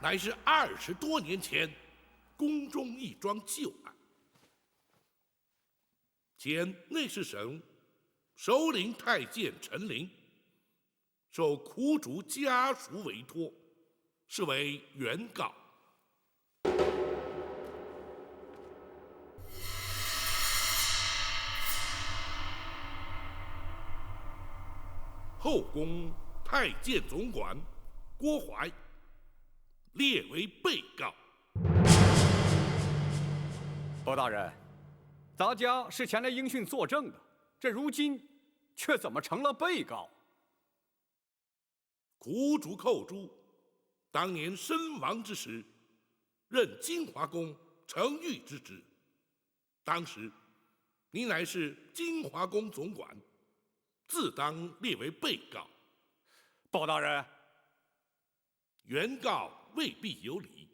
乃是20多年前宫中一桩旧案。前内侍省首领太监陈琳受苦主家属委托，是为原告。后宫太监总管郭槐列为被告。包大人，咱家是前来应讯作证的，这如今却怎么成了被告？苦主寇珠当年身亡之时，任金华宫承御之职。当时你乃是金华宫总管，自当列为被告。包大人，原告未必有理，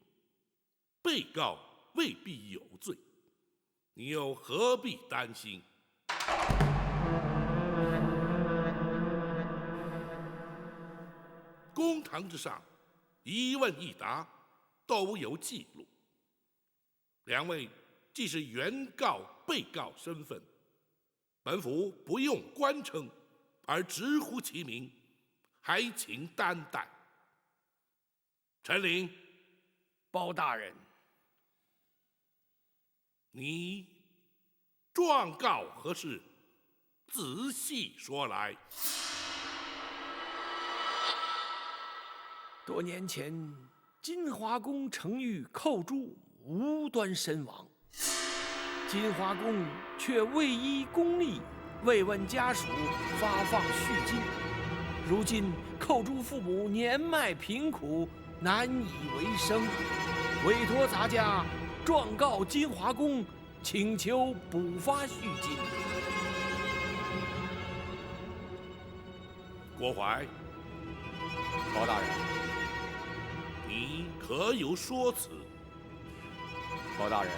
被告未必有罪，你又何必担心？公堂之上，一问一答都有记录。两位既是原告、被告身份，本府不用官称，而直呼其名，还请担待。陈琳，包大人，你状告何事？仔细说来。多年前，金华宫承御寇珠无端身亡，金华宫却未依公例慰问家属，发放恤金。如今寇珠父母年迈贫苦，难以为生，委托咱家状告金华宫，请求补发恤金。郭槐，包大人，你可有说辞？包大人，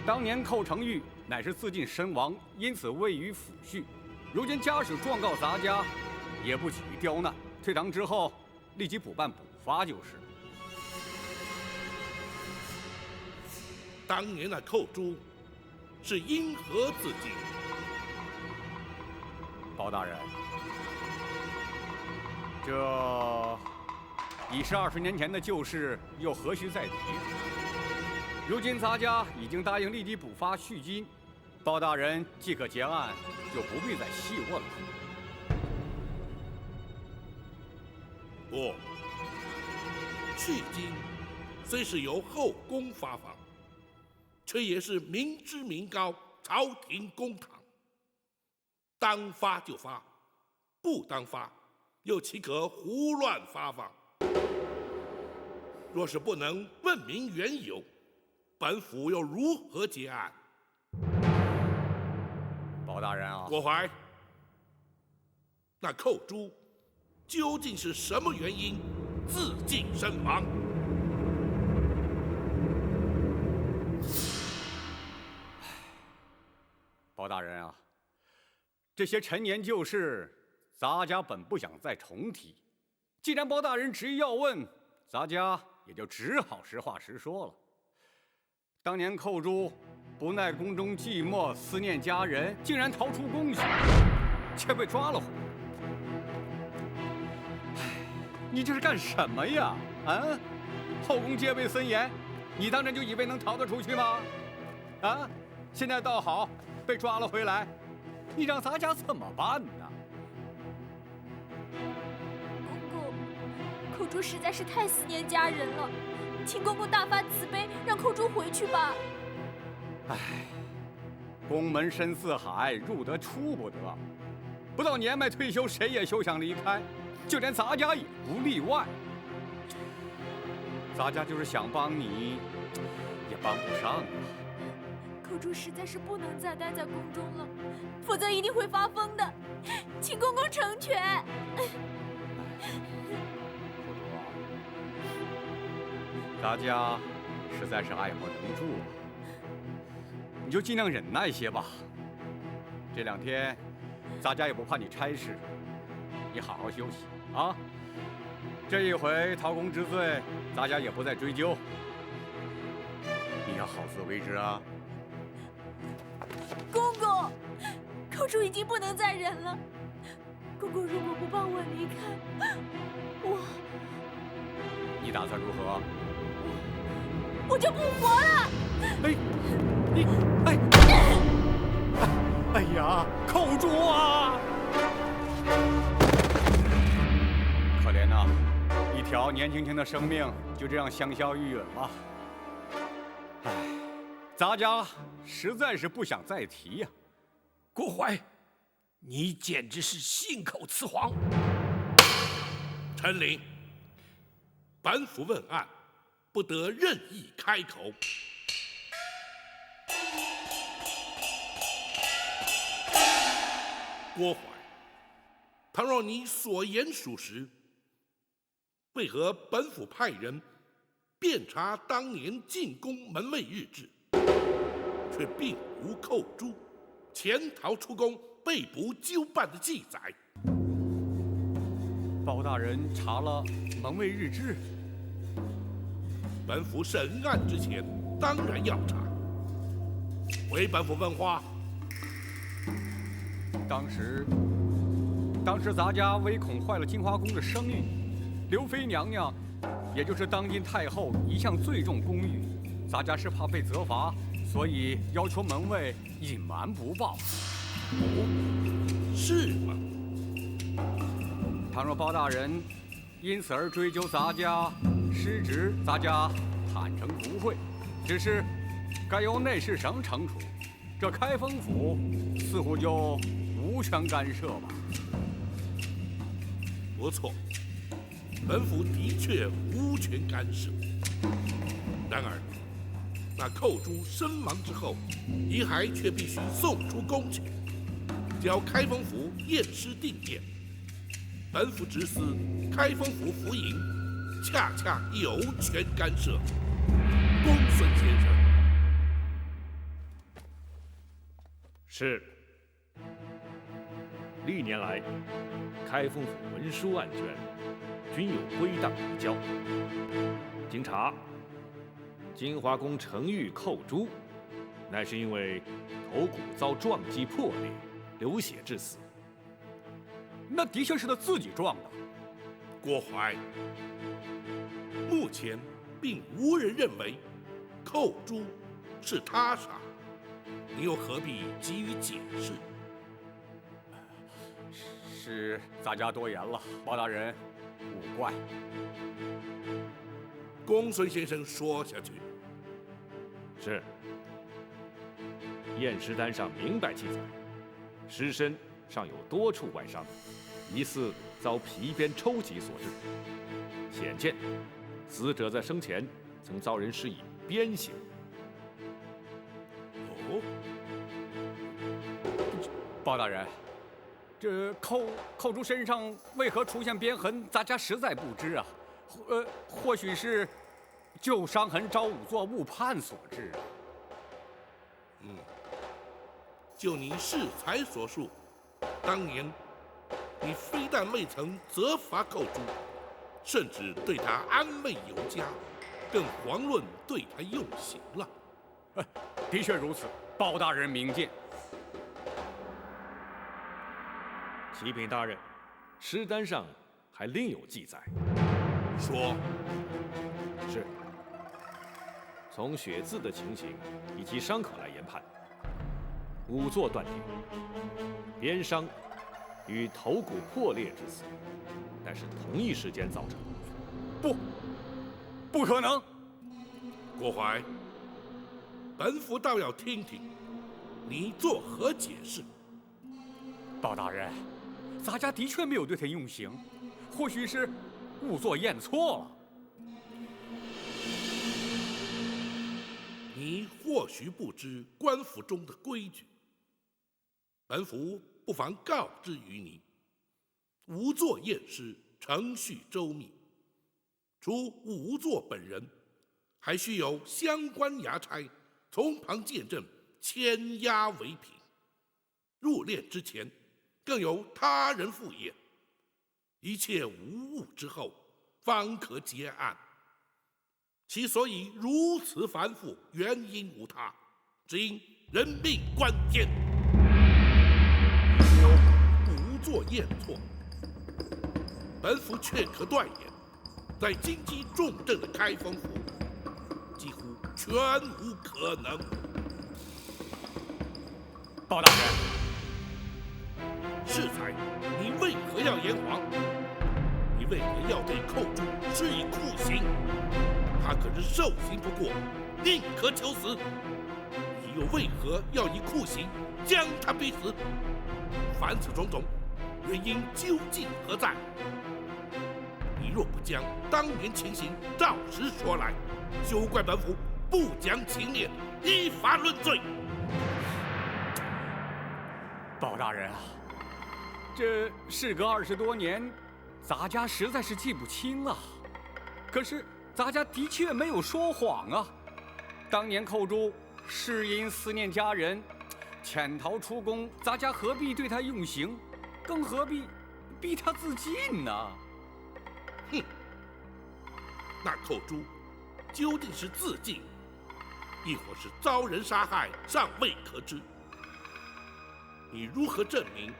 当年寇承御乃是自尽身亡，因此未予抚恤。如今家属状告咱家，也不起于刁难，退堂之后立即补办补发就是。当年那寇珠是因何自尽？包大人，这已是20年前的旧事，又何须再提？如今咱家已经答应立即补发恤金，包大人即可结案，就不必再细问了。不，恤金虽是由后宫发放，却也是民脂民膏，朝廷公堂，当发就发，不当发又岂可胡乱发放？若是不能问明缘由，本府又如何结案？包大人啊，郭槐，那寇珠究竟是什么原因自尽身亡？包大人啊，这些陈年旧事，咱家本不想再重提。既然包大人执意要问，咱家也就只好实话实说了。当年寇珠不耐宫中寂寞，思念家人，竟然逃出宫去，却被抓了回来。你这是干什么呀？啊！后宫戒备森严，你当真就以为能逃得出去吗？啊！现在倒好，被抓了回来，你让咱家怎么办呢？公公，寇珠实在是太思念家人了，请公公大发慈悲，让寇珠回去吧。唉，宫门深似海，入得出不得，不到年迈退休，谁也休想离开，就连咱家也不例外。咱家就是想帮你，也帮不上啊。寇珠实在是不能再待在宫中了，否则一定会发疯的，请公公成全。寇珠啊，咱家实在是爱莫能助啊，你就尽量忍耐些吧。这2天，咱家也不怕你差事，你好好休息啊。这一回陶公知罪，咱家也不再追究。你要好自为之啊！公公，寇叔已经不能再忍了。公公如果不帮我离开，你打算如何？我就不活了！哎呀，寇主啊！可怜呐，一条年轻轻的生命就这样香消玉殒了。哎，咱家实在是不想再提呀。郭槐，你简直是信口雌黄！陈琳，本府问案，不得任意开口。郭槐，倘若你所言属实，为何本府派人遍查当年进宫门卫日志，却并无寇诛、潜逃出宫、被捕纠办的记载？包大人查了门卫日志，本府审案之前，当然要查。回本府问话。当时咱家唯恐坏了金华宫的声誉，刘妃娘娘，也就是当今太后一向最重公誉，咱家是怕被责罚，所以要求门卫隐瞒不报。哦，是吗？倘若包大人因此而追究咱家失职，咱家坦诚不讳，只是该由内侍省惩处，这开封府似乎就无权干涉吧。不错，本府的确无权干涉。然而，那寇珠身亡之后，遗骸却必须送出宫去，交开封府验尸定验。本府指司开封府府尹，恰恰有权干涉。公孙先生。是。历年来，开封府文书案卷均有归档移交。经查，金华宫程昱寇诛，乃是因为头骨遭撞击破裂，流血致死。那的确是他自己撞的。郭槐，目前并无人认为寇珠是他杀，你又何必急于解释？是咱家多言了，包大人勿怪。公孙先生说下去。是。验尸单上明白记载，尸身上有多处外伤，疑似遭皮鞭抽击所致。显见，死者在生前曾遭人施以鞭刑。哦，包大人，这寇珠身上为何出现鞭痕，咱家实在不知啊。或许是旧伤痕招仵作误判所致啊。就你适才所述，当年你非但未曾责罚寇珠，甚至对他安慰有加，更遑论对他用刑了。的确如此，包大人明鉴。启禀大人，尸单上还另有记载。说，是。从血渍的情形以及伤口来研判，仵作断定，鞭伤与头骨破裂致死，但是同一时间造成。不可能！郭槐，本府倒要听听你作何解释。包大人，咱家的确没有对他用刑，或许是仵作验错了。你或许不知官府中的规矩，本府不妨告知于你：仵作验尸程序周密，除仵作本人，还需有相关衙差从旁见证，签押为凭。入殓之前，更有他人赴验。一切无误之后，方可结案。其所以如此繁复，原因无他，只因人命关天。有无作验错，本府却可断言，在经济重镇的开封府，几乎全无可能。包大人，适才，你为何要言谎？你为何要对寇珠施以酷刑？他可是受刑不过，宁可求死。你又为何要以酷刑将他逼死？凡此种种，原因究竟何在？你若不将当年情形照实说来，休怪本府不讲情面，依法论罪。包大人啊，这事隔20多年，咱家实在是记不清了。可是咱家的确没有说谎啊。当年寇珠是因思念家人，潜逃出宫，咱家何必对他用刑，更何必逼他自尽呢？哼，那寇珠究竟是自尽，亦或是遭人杀害，尚未可知。你如何证明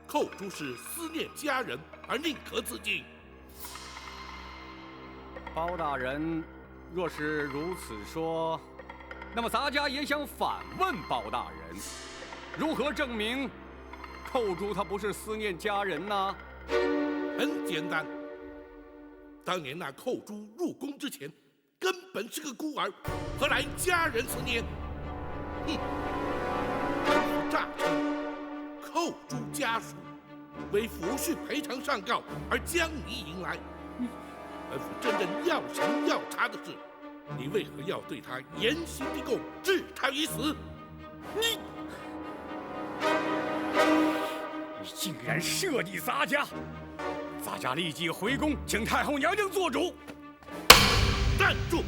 寇珠是思念家人而宁可自尽？包大人若是如此说，那么咱家也想反问包大人，如何证明寇珠他不是思念家人呢？很简单，当年那寇珠入宫之前，根本是个孤儿，何来家人思念？哼！诈称寇珠家属为抚恤赔偿上告而将你迎来。本府真正要审要查的是，你为何要对他严刑逼供，置他于死？你竟然设计咱家！咱家立即回宫，请太后娘娘做主。站住！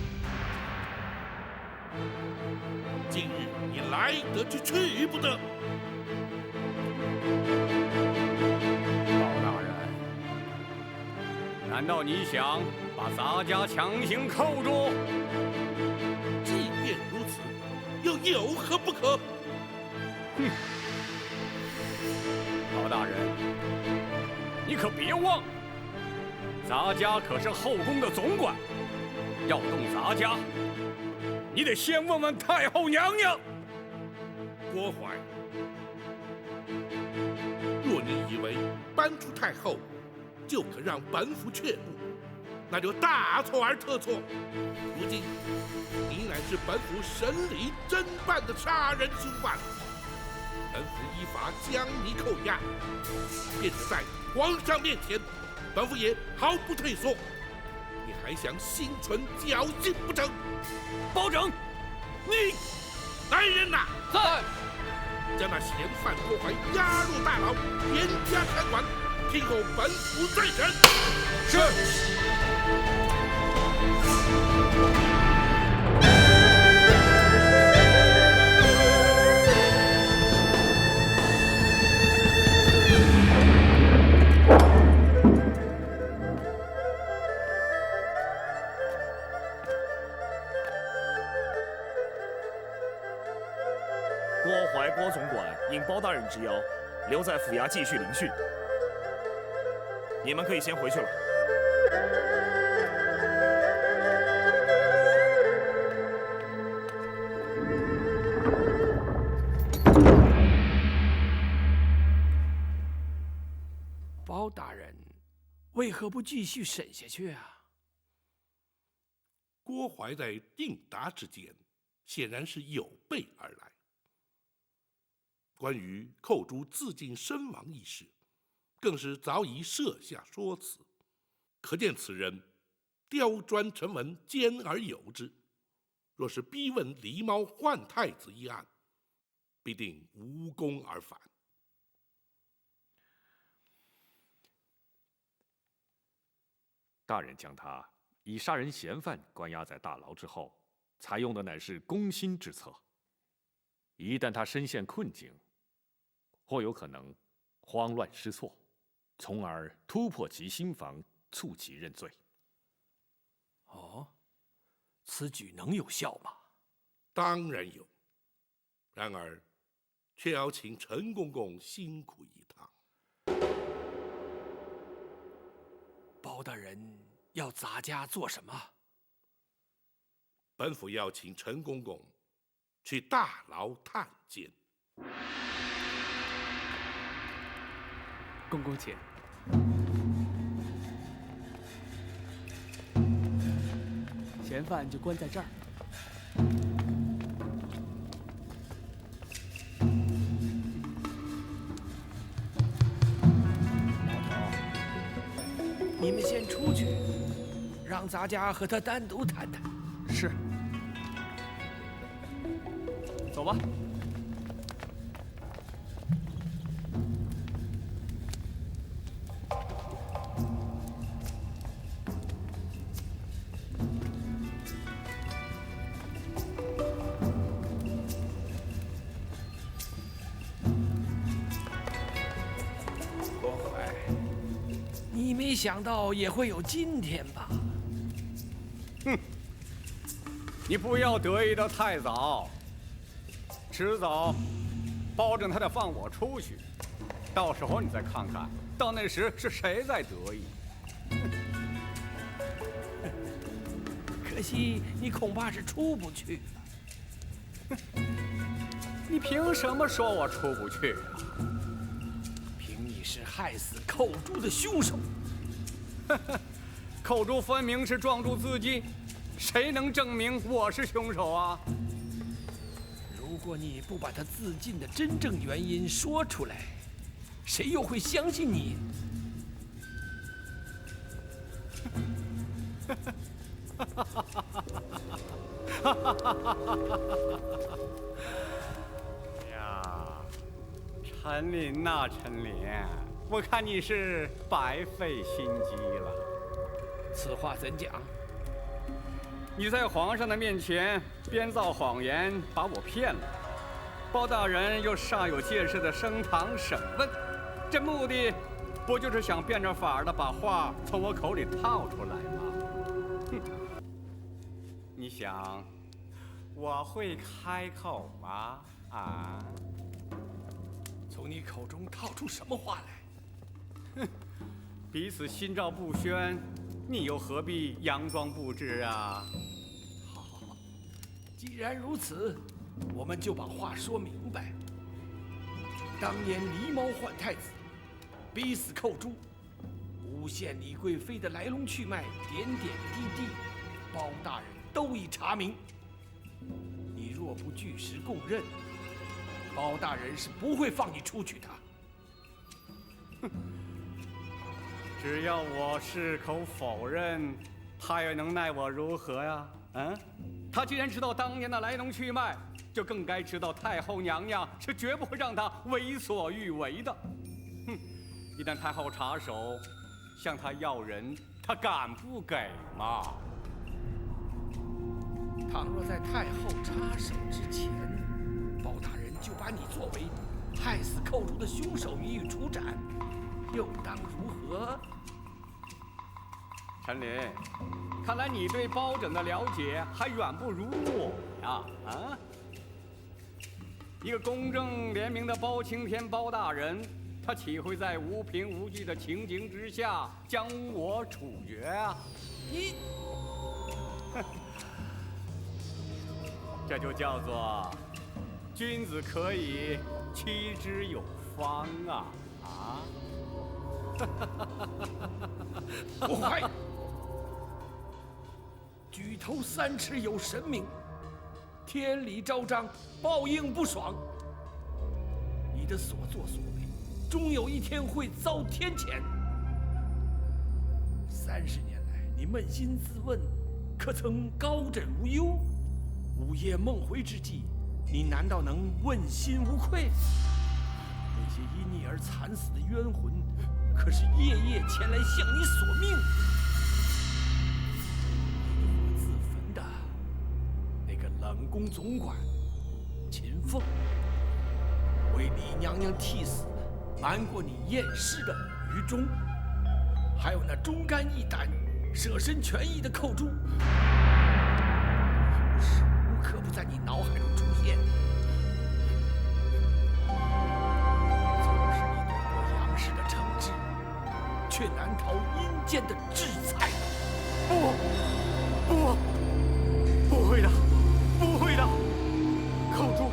今日你来得去，去不得。包大人，难道你想把咱家强行扣住？即便如此，又有何不可？哼！包大人，你可别忘，咱家可是后宫的总管，要动咱家，你得先问问太后娘娘。郭槐，若你以为搬出太后就可让本府却步，那就大错而特错。如今你乃是本府审理侦办的杀人凶犯，本府依法将你扣押，便是在皇上面前，本府也毫不退缩。你还想心存侥幸不成？包拯，你来人呐！在。将那嫌犯郭槐押入大牢，严加看管，听候本府再审。是。郭槐郭总管应包大人之邀，留在府衙继续聆讯。你们可以先回去了。包大人，为何不继续审下去啊？郭槐在应答之间，显然是有备而来。关于寇珠自尽身亡一事，更是早已设下说辞，可见此人刁钻沉稳，兼而有之。若是逼问狸猫换太子一案，必定无功而返。大人将他以杀人嫌犯关押在大牢之后，采用的乃是攻心之策。一旦他身陷困境，或有可能慌乱失措，从而突破其心防，促其认罪。此举能有效吗？当然有，然而却要请陈公公辛苦一趟。包大人要咱家做什么？本府要请陈公公去大牢探监。公公请。嫌犯就关在这儿。你们先出去，让咱家和他单独谈谈。是。走吧。你没想到也会有今天吧？哼！你不要得意的太早，迟早包拯他得放我出去，到时候你再看看，到那时是谁在得意。可惜你恐怕是出不去了。你凭什么说我出不去啊？凭你是害死寇珠的凶手。寇珠分明是撞柱自尽，谁能证明我是凶手啊？如果你不把他自尽的真正原因说出来，谁又会相信你？呀，陈琳呐，陈琳，我看你是白费心机了。此话怎讲？你在皇上的面前编造谎言，把我骗了。包大人又煞有介事的升堂审问，这目的不就是想变着法儿的把话从我口里套出来吗？哼！你想我会开口吗？啊？从你口中套出什么话来？哼！彼此心照不宣，你又何必佯装不知啊？好，既然如此，我们就把话说明白。当年狸猫换太子，逼死寇珠，诬陷李贵妃的来龙去脉，点点滴滴，包大人都已查明。你若不据实供认，包大人是不会放你出去的。哼！只要我矢口否认，他又能奈我如何呀？嗯，他既然知道当年的来龙去脉，就更该知道太后娘娘是绝不会让他为所欲为的。哼！一旦太后插手，向他要人，他敢不给吗？倘若在太后插手之前，包大人就把你作为害死寇珠的凶手予以处斩，又当如何？陈琳，看来你对包拯的了解还远不如我呀！啊，一个公正廉明的包青天包大人，他岂会在无凭无据的情形之下将我处决啊？你，这就叫做君子可以妻之有方啊！啊！不坏！举头三尺有神明，天理昭彰，报应不爽。你的所作所为，终有一天会遭天谴。30年来，你扪心自问，可曾高枕无忧？午夜梦回之际，你难道能问心无愧？那些因你而惨死的冤魂，可是夜夜前来向你索命。你我自焚的那个冷宫总管秦凤，为李娘娘替死瞒过你验尸的于忠，还有那忠肝义胆、舍身全意的寇珠，你脑海中出现。纵使你躲过杨氏的惩治，却难逃阴间的制裁。不会的，不会的！寇珠、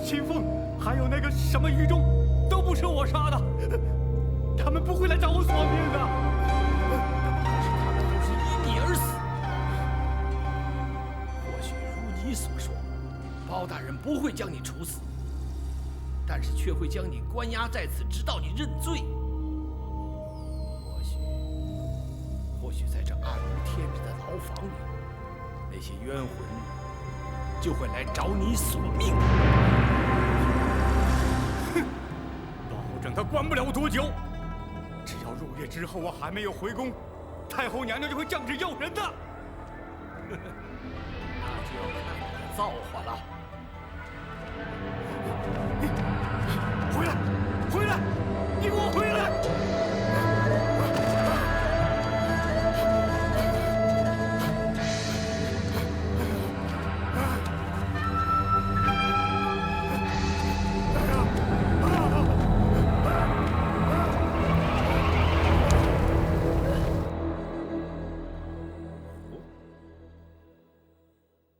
秦凤，还有那个什么于中，都不是我杀的，他们不会来找我索命的。可是他们都是因你而死。或许如你所说，包大人不会将你处死，但是却会将你关押在此，直到你认罪。或许在这暗无天日的牢房里，那些冤魂就会来找你索命。保证他关不了多久。只要入夜之后我还没有回宫，太后娘娘就会降旨要人的。那就要看你的造化了。回来，回来！你给我回来！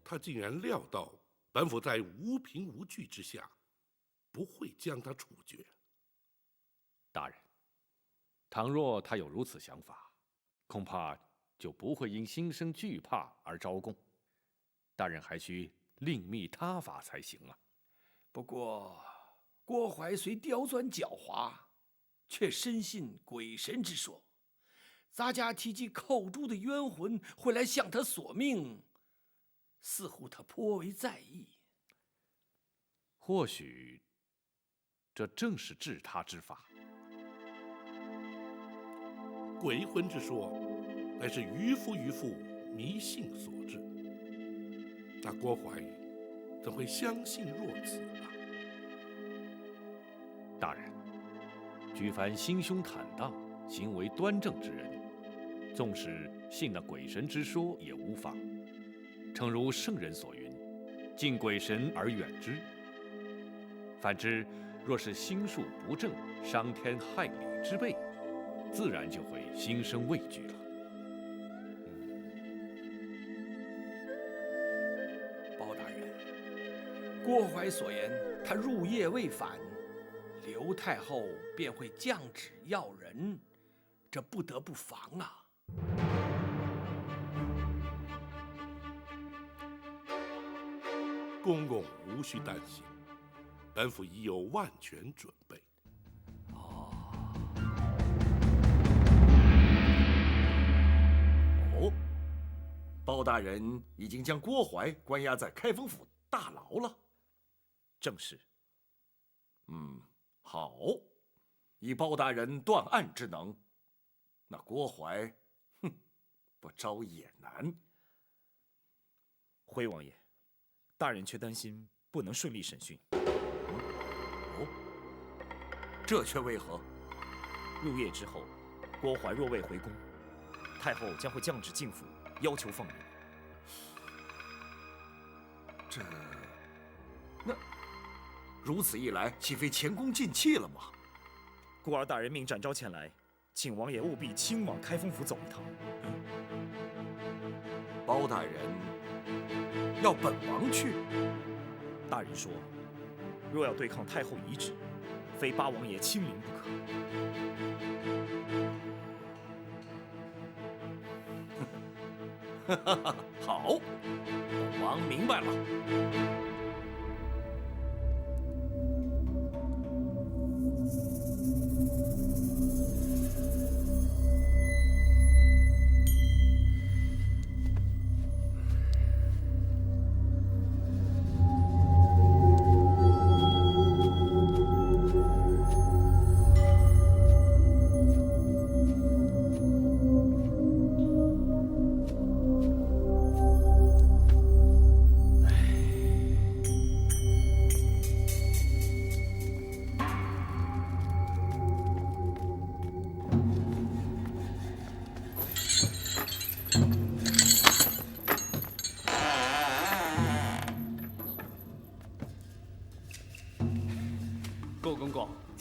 他竟然料到本府在无凭无据之下，不会将他处决。大人，倘若他有如此想法，恐怕就不会因心生惧怕而招供。大人还需另觅他法才行啊。不过，郭淮虽刁钻狡猾，却深信鬼神之说。咱家提及寇珠的冤魂会来向他索命，似乎他颇为在意。或许，这正是治他之法。鬼魂之说，乃是愚夫迷信所致。那郭淮怎会相信若此啊？大人，举凡心胸坦荡、行为端正之人，纵使信那鬼神之说也无妨。诚如圣人所云：“敬鬼神而远之。”反之，若是心术不正、伤天害理之辈，自然就会心生畏惧了。包大人，郭淮所言，他入夜未返，刘太后便会降旨要人，这不得不防啊。公公无需担心，本府已有万全准备。包大人已经将郭淮关押在开封府大牢了。正是。好，以包大人断案之能，那郭淮，不招也难。回王爷，大人却担心不能顺利审讯。这却为何？入夜之后，郭淮若未回宫，太后将会降旨进府，要求放人。那如此一来，岂非前功尽弃了吗？孤儿大人命展昭前来，请王爷务必亲往开封府走一趟。包大人要本王去？大人说，若要对抗太后遗旨，非八王爷亲临不可。好，本王明白了。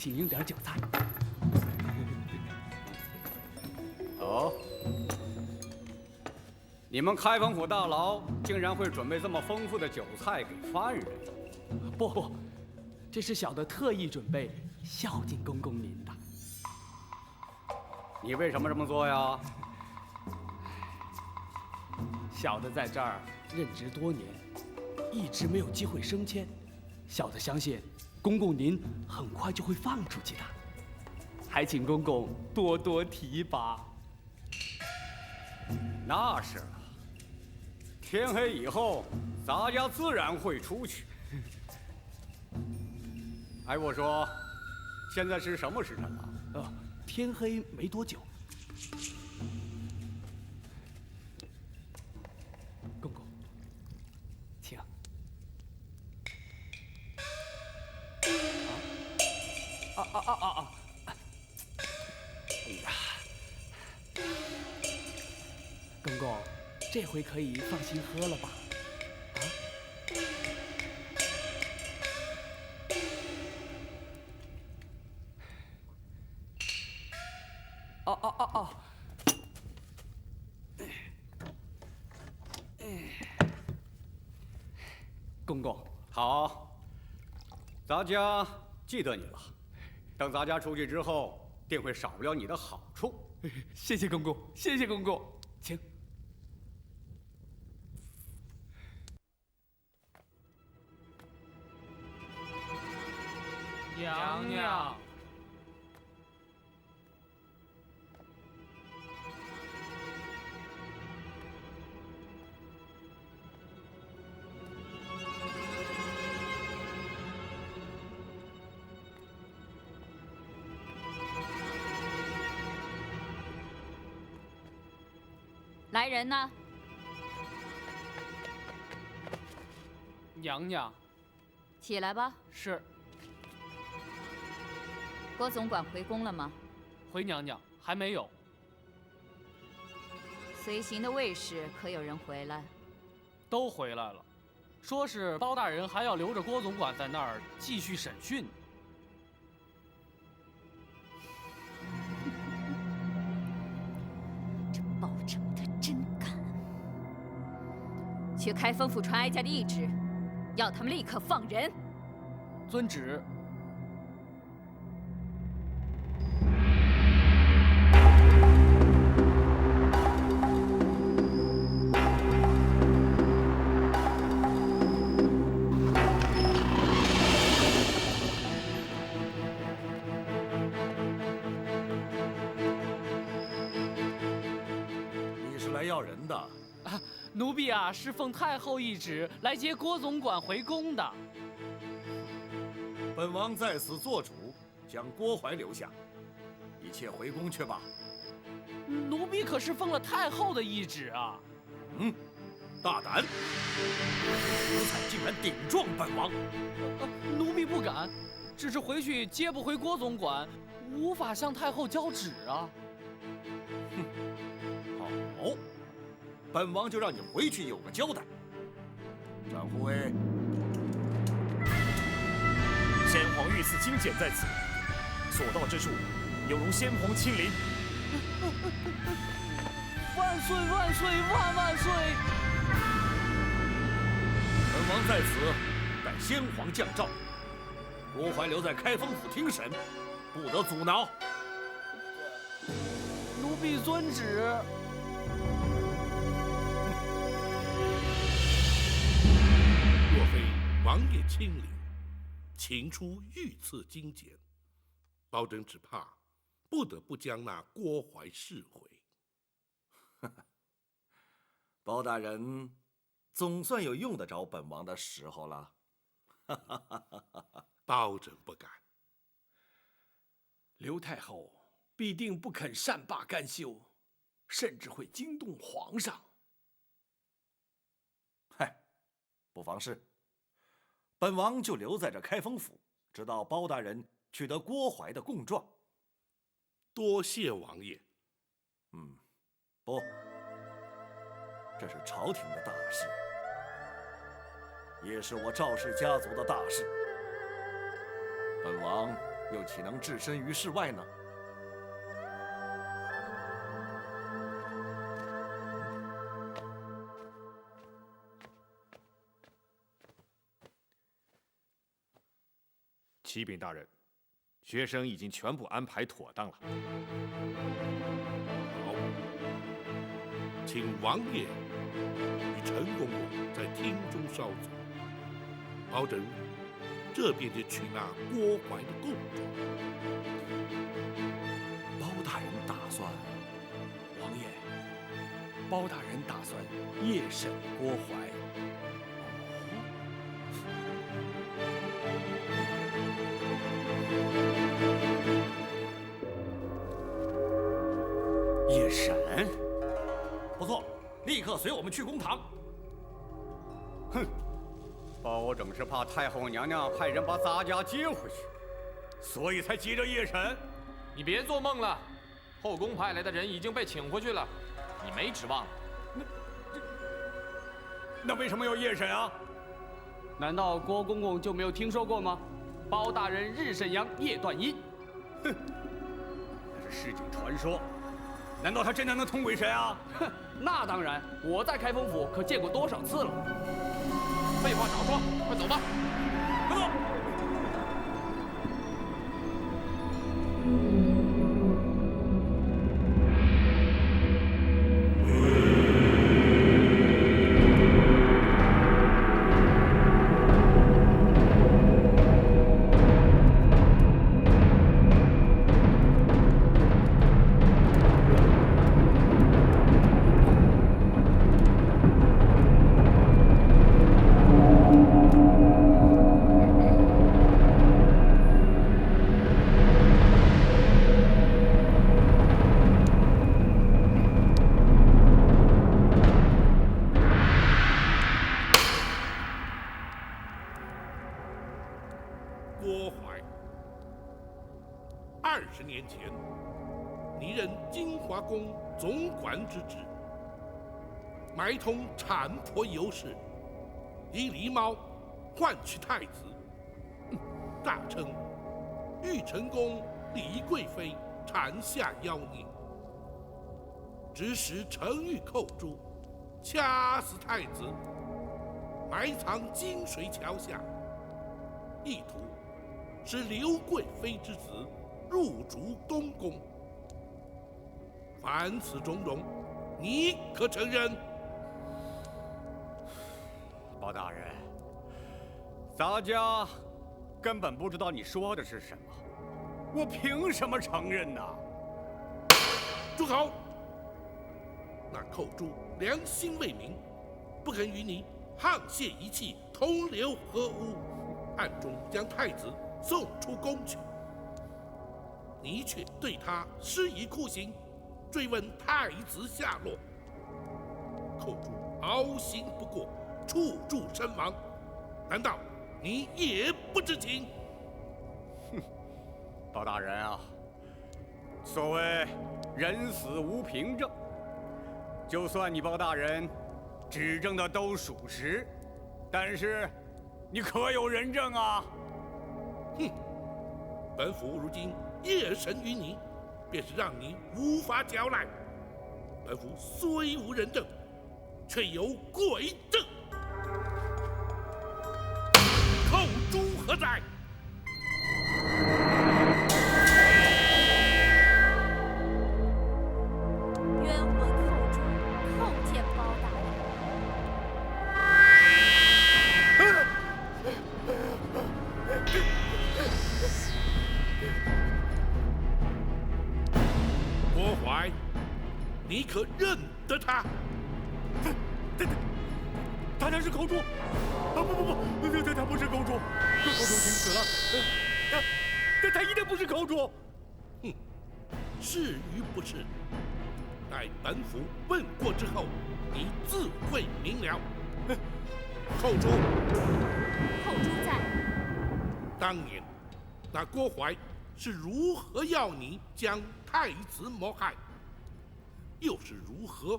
请点酒菜。哦，你们开封府大牢竟然会准备这么丰富的酒菜给犯人？不，这是小的特意准备孝敬公公您的。你为什么这么做呀？小的在这儿任职多年，一直没有机会升迁。小的相信，公公您很快就会放出去的，还请公公多多提拔。那是了，天黑以后，咱家自然会出去。哎，我说，现在是什么时辰了？天黑没多久。公公，请。哎呀，公公，这回可以放心喝了吧？哦。公公，好，咱家记得你了。等咱家出去之后，定会少不了你的好处。谢谢公公，谢谢公公，请。娘娘。来人呐！娘娘，起来吧。是。郭总管回宫了吗？回娘娘，还没有。随行的卫士可有人回来？都回来了，说是包大人还要留着郭总管在那儿继续审讯。这包拯他真敢！去开封府传哀家的懿旨，要他们立刻放人。遵旨。奴婢啊，是奉太后懿旨来接郭总管回宫的。本王在此做主，将郭槐留下，一切回宫去吧。奴婢可是奉了太后的懿旨啊！大胆！奴才竟然顶撞本王！奴婢不敢，只是回去接不回郭总管，无法向太后交旨啊。好。本王就让你回去有个交代。展护卫，先皇御赐金简在此，所到之处，有如先皇亲临。万岁万岁万万岁！本王在此待先皇降诏，郭槐留在开封府听审，不得阻挠。奴婢遵旨。若非王爷亲临，请出御赐金简，包拯只怕不得不将那郭槐释回。包大人总算有用得着本王的时候了。包拯不敢。刘太后必定不肯善罢甘休，甚至会惊动皇上。嗨，不妨事。本王就留在这开封府，直到包大人取得郭槐的供状。多谢王爷。不，这是朝廷的大事，也是我赵氏家族的大事。本王又岂能置身于世外呢？启禀大人，学生已经全部安排妥当了。好，请王爷与陈公公在厅中稍坐，保证这便就取那郭淮的供状。包大人打算，王爷，包大人打算夜审郭淮。夜审？不错，立刻随我们去公堂。哼，包拯是怕太后娘娘派人把咱家接回去，所以才急着夜审。你别做梦了，后宫派来的人已经被请回去了，你没指望了。那为什么要夜审啊？难道郭公公就没有听说过吗？包大人日审阳，夜断阴。哼，那是市井传说。难道他真的能通鬼神啊？哼，那当然，我在开封府可见过多少次了。废话少说，快走吧。快走！郭淮，20年前，你任金华宫总管之职，埋通产婆尤氏，以狸猫换取太子，大称玉成宫李贵妃产下妖孽，指使程昱寇诛，掐死太子，埋藏金水桥下，意图使刘贵妃之子入主东宫。凡此种种，你可承认？包大人，咱家根本不知道你说的是什么，我凭什么承认呢？住口！那寇诛良心未泯，不肯与你沆瀣一气，同流合污，暗中将太子送出宫去，你却对他施以酷刑，追问太子下落。寇诛凹刑不过，处处身亡，难道你也不知情？哼，包大人啊，所谓人死无凭证，就算你包大人指证的都属实，但是你可有人证啊？哼，本府如今夜审于你，便是让你无法交代。本府虽无人证，却有鬼证。寇诛何在？冤魂寇诛，叩见包大人。郭淮，你可认得他？他才是寇诛！啊不，他不是寇诛，寇诛已经死了。他一定不是寇诛。哼，是与不是，待本府问过之后，你自会明了。寇诛，寇诛在。当年那郭淮是如何要你将太子谋害，又是如何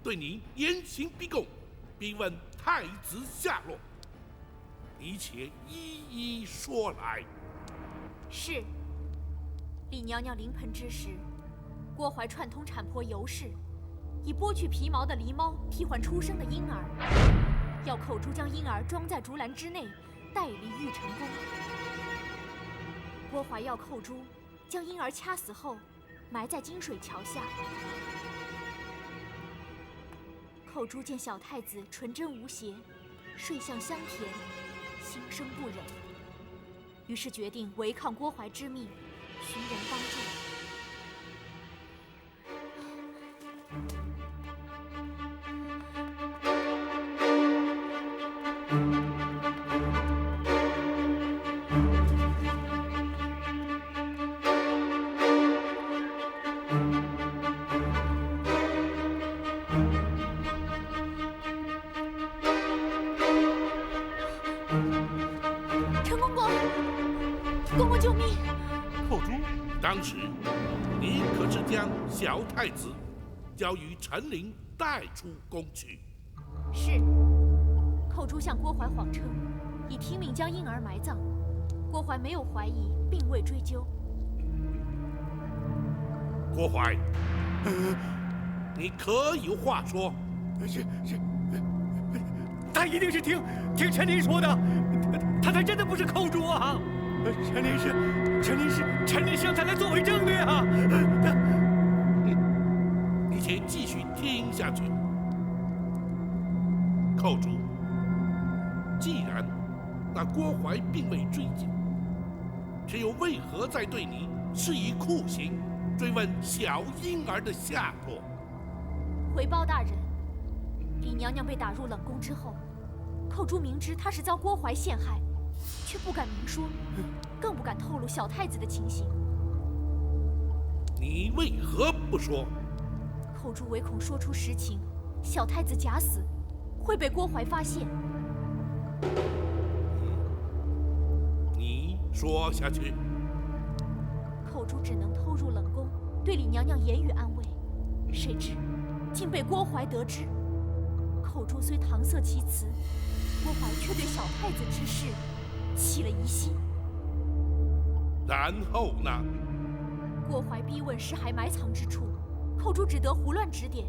对你严刑逼供，逼问太子下落？你且一一说来。是，李娘娘临盆之时，郭槐串通产婆尤氏，以剥去皮毛的狸猫替换出生的婴儿，要寇珠将婴儿装在竹篮之内，带离玉成宫。郭槐要寇珠将婴儿掐死后，埋在金水桥下。寇珠见小太子纯真无邪，睡相香甜，心生不忍，于是决定违抗郭槐之命，寻人帮助。公公救命！寇珠，当时你可是将小太子交于陈琳带出宫去？是。寇珠向郭槐谎称，已听命将婴儿埋葬。郭槐没有怀疑，并未追究。郭槐，你可有话说？是，他一定是听陈琳说的，他才真的不是寇珠啊！陈琳向他来作为证的呀！你且继续听下去。寇珠，既然那郭槐并未追究，却又为何在对你施以酷刑，追问小婴儿的下落？回包大人，李娘娘被打入冷宫之后，寇珠明知她是遭郭槐陷害，却不敢明说，更不敢透露小太子的情形。你为何不说？寇珠唯恐说出实情，小太子假死，会被郭槐发现。你说下去。寇珠只能偷入冷宫，对李娘娘言语安慰，谁知竟被郭槐得知。寇珠虽搪塞其词，郭槐却对小太子之事起了疑心。然后呢？郭槐逼问尸骸埋藏之处，寇珠只得胡乱指点。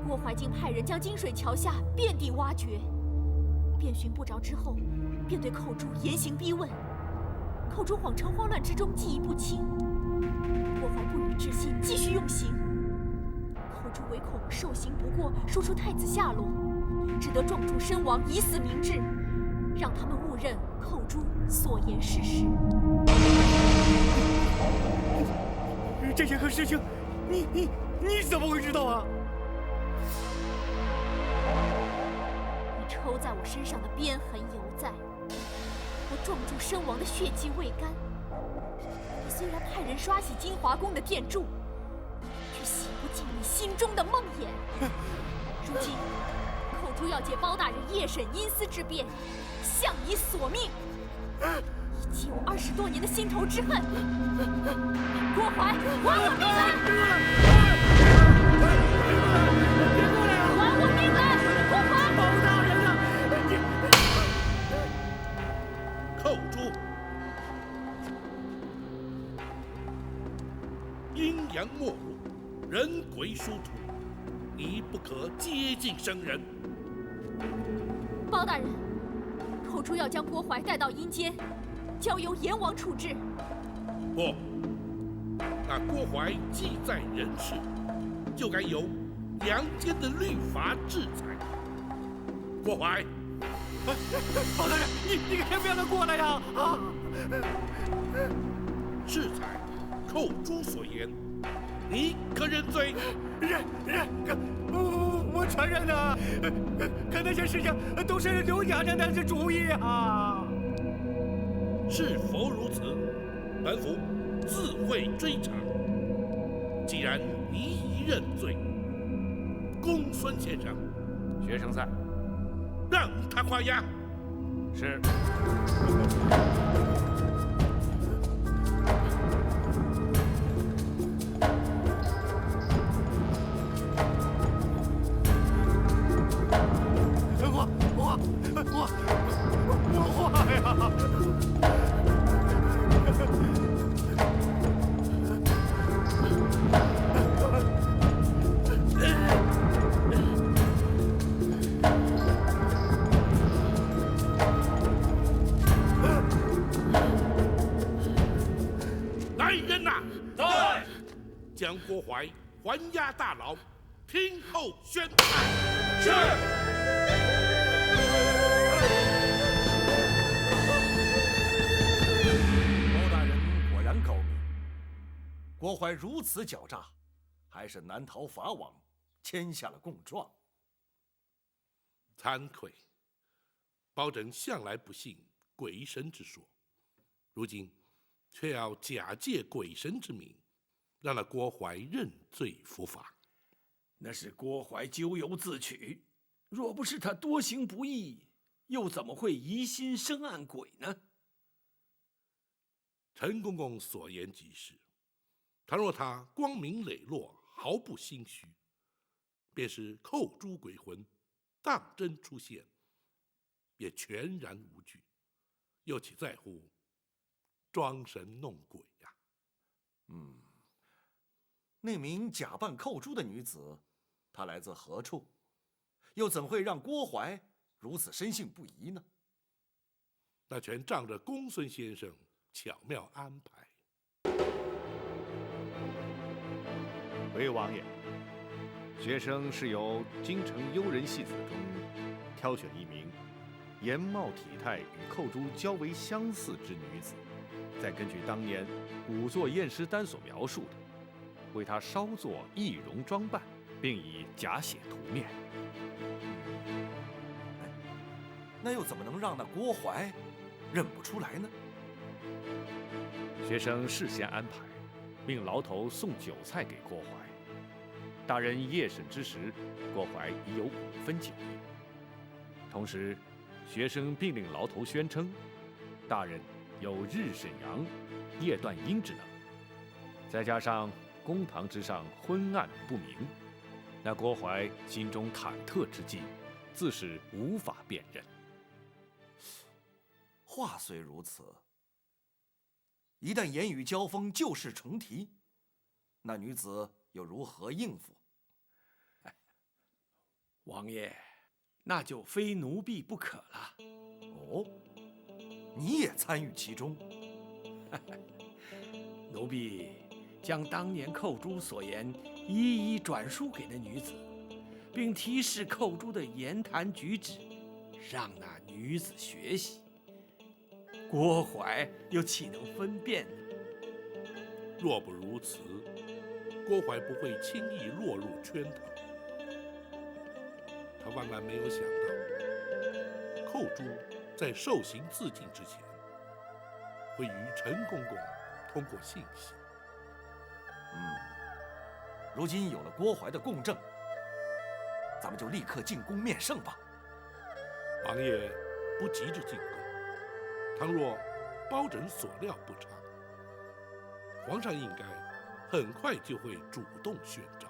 郭槐竟派人将金水桥下遍地挖掘，遍寻不着之后，便对寇珠严刑逼问。寇珠谎称慌乱之中记忆不清，郭槐不予置信，继续用刑。寇珠唯恐受刑不过，说出太子下落，只得撞柱身亡，以死明志，让他们误认寇珠所言是实。这些个事情，你怎么会知道啊？你抽在我身上的鞭痕犹在，我撞柱身亡的血迹未干。你虽然派人刷洗金华宫的殿柱，却洗不尽你心中的梦魇。如今，寇珠要借包大人夜审阴司之便，向你索命，以解我20多年的心头之恨。郭槐，还我命来！还我命来！郭槐，包大人啊！寇珠，阴阳没入，人鬼殊途，你不可接近生人。包大人，寇珠要将郭槐带到阴间，交由阎王处置。不，那郭槐既在人世，就该由阳间的律法制裁。郭槐，包大人，你可先不要他过来呀！啊！制裁寇珠所言，你可认罪？认，我承认了。可那些事情都是刘娘娘的主意啊！是否如此？本府自会追查。既然你已认罪，公孙先生，学生在，让他画押。是。我画呀！将郭淮还押大牢，听候宣判。是。包大人果然高明，郭淮如此狡诈，还是难逃法网，签下了供状。惭愧，包拯向来不信鬼神之说，如今却要假借鬼神之名，让那郭淮认罪伏法。那是郭淮咎由自取，若不是他多行不义，又怎么会疑心生暗鬼呢？陈公公所言极是，倘若他光明磊落，毫不心虚，便是扣诸鬼魂，当真出现，也全然无惧，又岂在乎装神弄鬼呀？那名假扮寇珠的女子，她来自何处？又怎会让郭淮如此深信不疑呢？那全仗着公孙先生巧妙安排。回王爷，学生是由京城幽人戏子中挑选一名颜貌体态与寇珠较为相似之女子，再根据当年仵作验尸单所描述的，为她稍作易容装扮，并以假血涂面。那又怎么能让那郭淮认不出来呢？学生事先安排，命牢头送酒菜给郭淮。大人夜审之时，郭淮已有5分酒意。同时，学生并令牢头宣称，大人有日沈阳、夜断阴之能，再加上公堂之上昏暗不明，那郭淮心中忐忑之际，自是无法辨认。话虽如此，一旦言语交锋，旧事重提，那女子又如何应付？王爷，那就非奴婢不可了。哦，你也参与其中？奴婢将当年寇珠所言一一转述给那女子，并提示寇珠的言谈举止，让那女子学习。郭淮又岂能分辨呢？若不如此，郭淮不会轻易落入圈套。他万万没有想到，寇珠在受刑自尽之前，会与陈公公通过信息。如今有了郭淮的供证，咱们就立刻进宫面圣吧。王爷不急着进宫，倘若包拯所料不差，皇上应该很快就会主动宣召。